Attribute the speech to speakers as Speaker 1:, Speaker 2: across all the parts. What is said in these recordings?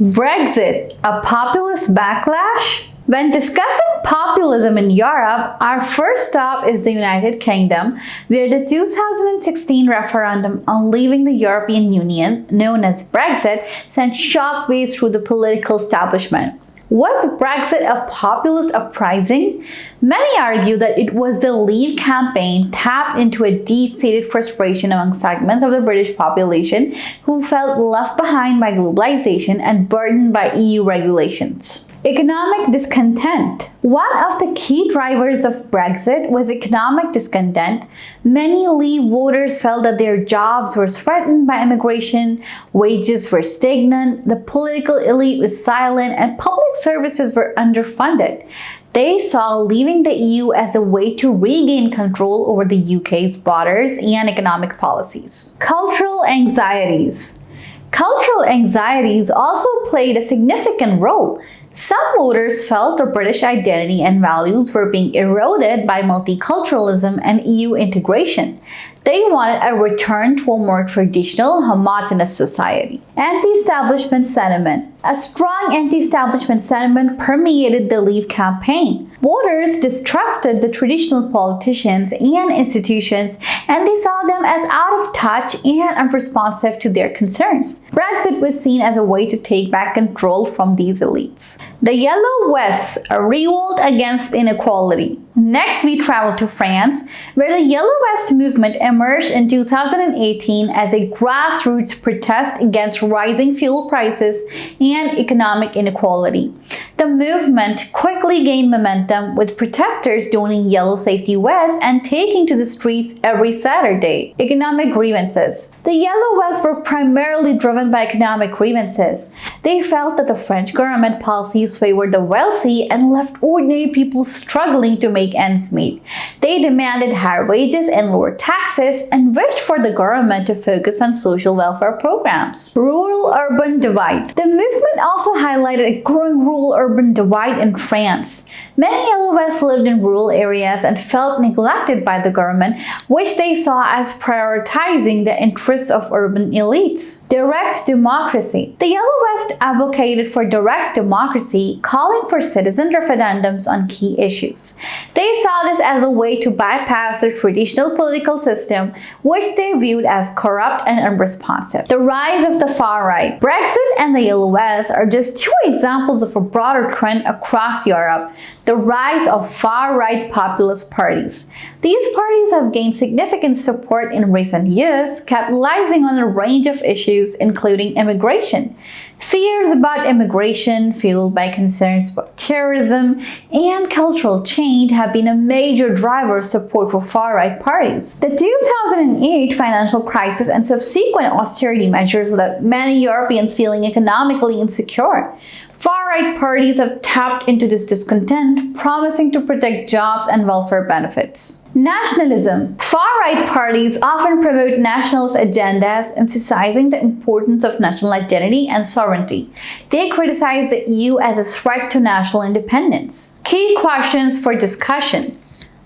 Speaker 1: Brexit, a populist backlash? When discussing populism in Europe, our first stop is the United Kingdom, where the 2016 referendum on leaving the European Union, known as Brexit, sent shockwaves through the political establishment. Was Brexit a populist uprising? Many argue that it was the Leave campaign tapped into a deep-seated frustration among segments of the British population who felt left behind by globalization and burdened by EU regulations. Economic discontent. One of the key drivers of Brexit was economic discontent. Many Leave voters felt that their jobs were threatened by immigration, wages were stagnant, the political elite was silent, and public services were underfunded. They saw leaving the EU as a way to regain control over the UK's borders and economic policies. Cultural anxieties. Cultural anxieties also played a significant role. Some voters felt their British identity and values were being eroded by multiculturalism and EU integration. They wanted a return to a more traditional, homogeneous society. Anti-establishment sentiment. A strong anti-establishment sentiment permeated the Leave campaign. Voters distrusted the traditional politicians and institutions, and they saw them as out of touch and unresponsive to their concerns. Brexit was seen as a way to take back control from these elites. The Yellow Vests, a revolt against inequality. Next, we travel to France, where the Yellow Vest movement emerged in 2018 as a grassroots protest against rising fuel prices and economic inequality. The movement quickly gained momentum, with protesters donning yellow safety vests and taking to the streets every Saturday. Economic grievances. The Yellow Vests were primarily driven by economic grievances. They felt that the French government policies favored the wealthy and left ordinary people struggling to make ends meet. They demanded higher wages and lower taxes and wished for the government to focus on social welfare programs. Rural-urban divide. The movement also highlighted a growing rural-urban divide in France. Many Yellow Vests lived in rural areas and felt neglected by the government, which they saw as prioritizing the interests of urban elites. Direct democracy. The Yellow Vest advocated for direct democracy, calling for citizen referendums on key issues. They saw this as a way to bypass the traditional political system, which they viewed as corrupt and unresponsive. The rise of the far right. Brexit and the Yellow Vests are just two examples of a broader trend across Europe: the rise of far-right populist parties. These parties have gained significant support in recent years, capitalizing on a range of issues including immigration. Fears about immigration, fueled by concerns about terrorism and cultural change, have been a major driver of support for far-right parties. The 2008 financial crisis and subsequent austerity measures left many Europeans feeling economically insecure. Far-right parties have tapped into this discontent, promising to protect jobs and welfare benefits. Nationalism. Far-right parties often promote nationalist agendas, emphasizing the importance of national identity and sovereignty. They criticize the EU as a threat to national independence. Key questions for discussion.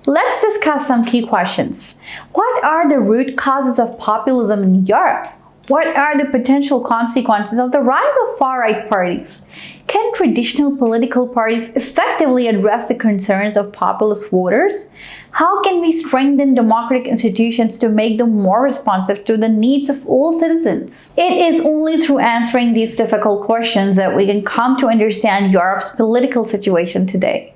Speaker 1: Let's discuss some key questions. What are the root causes of populism in Europe? What are the potential consequences of the rise of far-right parties? Can traditional political parties effectively address the concerns of populist voters? How can we strengthen democratic institutions to make them more responsive to the needs of all citizens? It is only through answering these difficult questions that we can come to understand Europe's political situation today.